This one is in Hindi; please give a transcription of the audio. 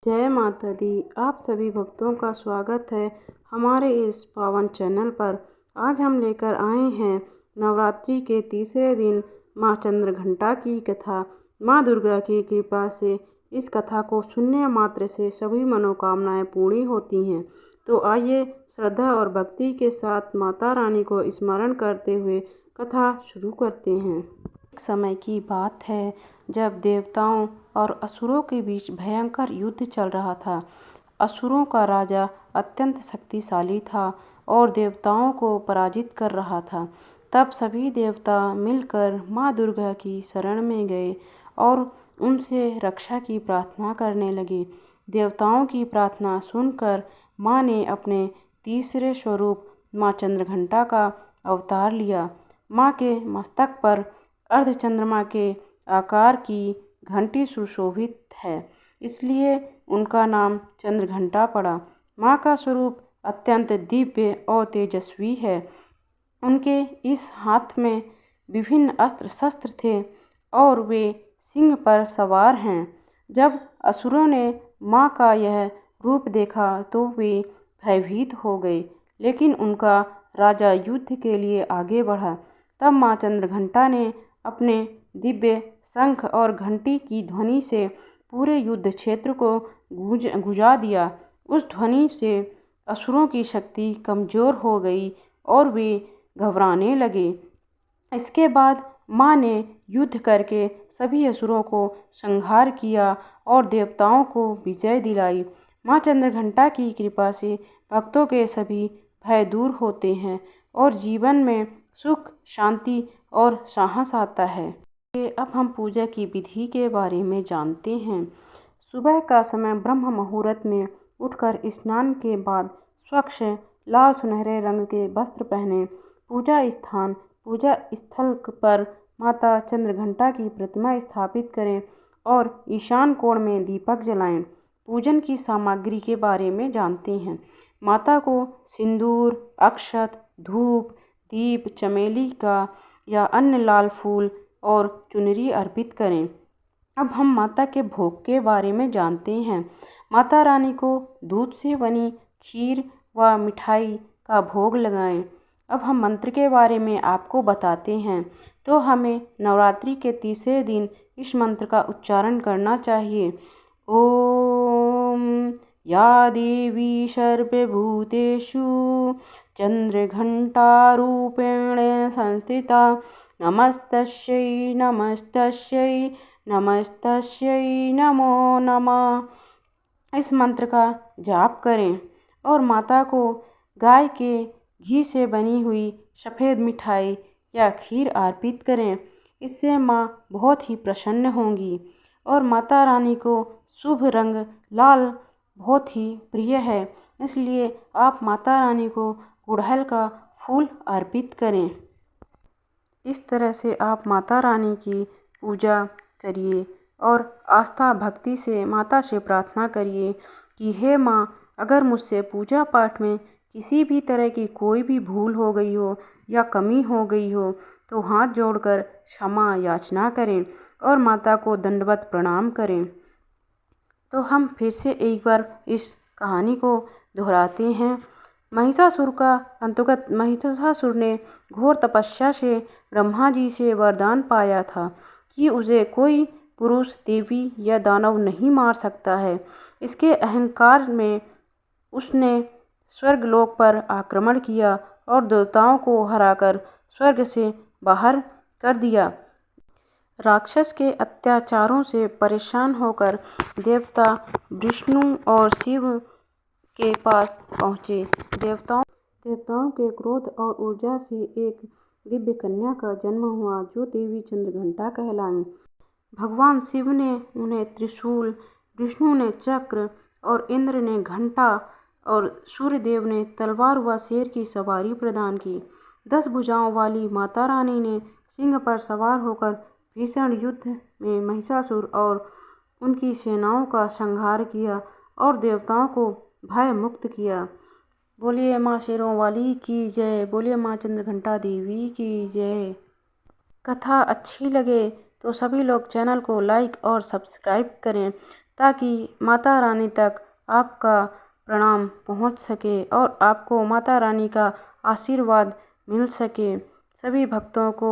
जय माता दी। आप सभी भक्तों का स्वागत है हमारे इस पावन चैनल पर। आज हम लेकर आए हैं नवरात्रि के तीसरे दिन माँ चंद्रघंटा की कथा। माँ दुर्गा की कृपा से इस कथा को सुनने मात्र से सभी मनोकामनाएं पूरी होती हैं। तो आइए श्रद्धा और भक्ति के साथ माता रानी को स्मरण करते हुए कथा शुरू करते हैं। एक समय की बात है जब देवताओं और असुरों के बीच भयंकर युद्ध चल रहा था। असुरों का राजा अत्यंत शक्तिशाली था और देवताओं को पराजित कर रहा था। तब सभी देवता मिलकर माँ दुर्गा की शरण में गए और उनसे रक्षा की प्रार्थना करने लगे। देवताओं की प्रार्थना सुनकर माँ ने अपने तीसरे स्वरूप माँ चंद्रघंटा का अवतार लिया। माँ के मस्तक पर अर्धचंद्रमा के आकार की घंटी सुशोभित है, इसलिए उनका नाम चंद्रघंटा पड़ा। माँ का स्वरूप अत्यंत दिव्य और तेजस्वी है। उनके इस हाथ में विभिन्न अस्त्र शस्त्र थे और वे सिंह पर सवार हैं। जब असुरों ने माँ का यह रूप देखा तो वे भयभीत हो गए, लेकिन उनका राजा युद्ध के लिए आगे बढ़ा। तब माँ चंद्रघंटा ने अपने दिव्य शंख और घंटी की ध्वनि से पूरे युद्ध क्षेत्र को गुंजा दिया। उस ध्वनि से असुरों की शक्ति कमजोर हो गई और वे घबराने लगे। इसके बाद माँ ने युद्ध करके सभी असुरों को संहार किया और देवताओं को विजय दिलाई। माँ चंद्रघंटा की कृपा से भक्तों के सभी भय दूर होते हैं और जीवन में सुख, शांति और साहस आता है। अब हम पूजा की विधि के बारे में जानते हैं। सुबह का समय ब्रह्म मुहूर्त में उठकर स्नान के बाद स्वच्छ लाल सुनहरे रंग के वस्त्र पहने पूजा स्थल पर माता चंद्रघंटा की प्रतिमा स्थापित करें और ईशान कोण में दीपक जलाएं। पूजन की सामग्री के बारे में जानते हैं। माता को सिंदूर, अक्षत, धूप, दीप, चमेली का या अन्य लाल फूल और चुनरी अर्पित करें। अब हम माता के भोग के बारे में जानते हैं। माता रानी को दूध से बनी खीर व मिठाई का भोग लगाएं। अब हम मंत्र के बारे में आपको बताते हैं। तो हमें नवरात्रि के तीसरे दिन इस मंत्र का उच्चारण करना चाहिए। ओम या देवी सर्वभूतेषु चंद्रघंटा रूपेण संस्थिता नमस्तस्यै नमस्तस्यै नमस्तस्यै नमो नमः। इस मंत्र का जाप करें और माता को गाय के घी से बनी हुई सफ़ेद मिठाई या खीर अर्पित करें। इससे माँ बहुत ही प्रसन्न होंगी। और माता रानी को शुभ रंग लाल बहुत ही प्रिय है, इसलिए आप माता रानी को गुड़हल का फूल अर्पित करें। इस तरह से आप माता रानी की पूजा करिए और आस्था भक्ति से माता से प्रार्थना करिए कि हे माँ, अगर मुझसे पूजा पाठ में किसी भी तरह की कोई भी भूल हो गई हो या कमी हो गई हो तो हाथ जोड़कर क्षमा याचना करें और माता को दंडवत प्रणाम करें। तो हम फिर से एक बार इस कहानी को दोहराते हैं। महिषासुर ने घोर तपस्या से ब्रह्मा जी से वरदान पाया था कि उसे कोई पुरुष, देवी या दानव नहीं मार सकता है। इसके अहंकार में उसने स्वर्गलोक पर आक्रमण किया और देवताओं को हराकर स्वर्ग से बाहर कर दिया। राक्षस के अत्याचारों से परेशान होकर देवता विष्णु और शिव के पास पहुँचे। देवताओं के क्रोध और ऊर्जा से एक दिव्य कन्या का जन्म हुआ जो देवी चंद्रघंटा कहलाई। भगवान शिव ने उन्हें त्रिशूल, विष्णु ने चक्र और इंद्र ने घंटा और सूर्यदेव ने तलवार व शेर की सवारी प्रदान की। 10 भुजाओं वाली माता रानी ने सिंह पर सवार होकर भीषण युद्ध में महिषासुर और उनकी सेनाओं का संहार किया और देवताओं को भय मुक्त किया। बोलिए माँ शेरों वाली की जय, बोलिए माँ चंद्रघंटा देवी की जय। कथा अच्छी लगे तो सभी लोग चैनल को लाइक और सब्सक्राइब करें ताकि माता रानी तक आपका प्रणाम पहुंच सके और आपको माता रानी का आशीर्वाद मिल सके। सभी भक्तों को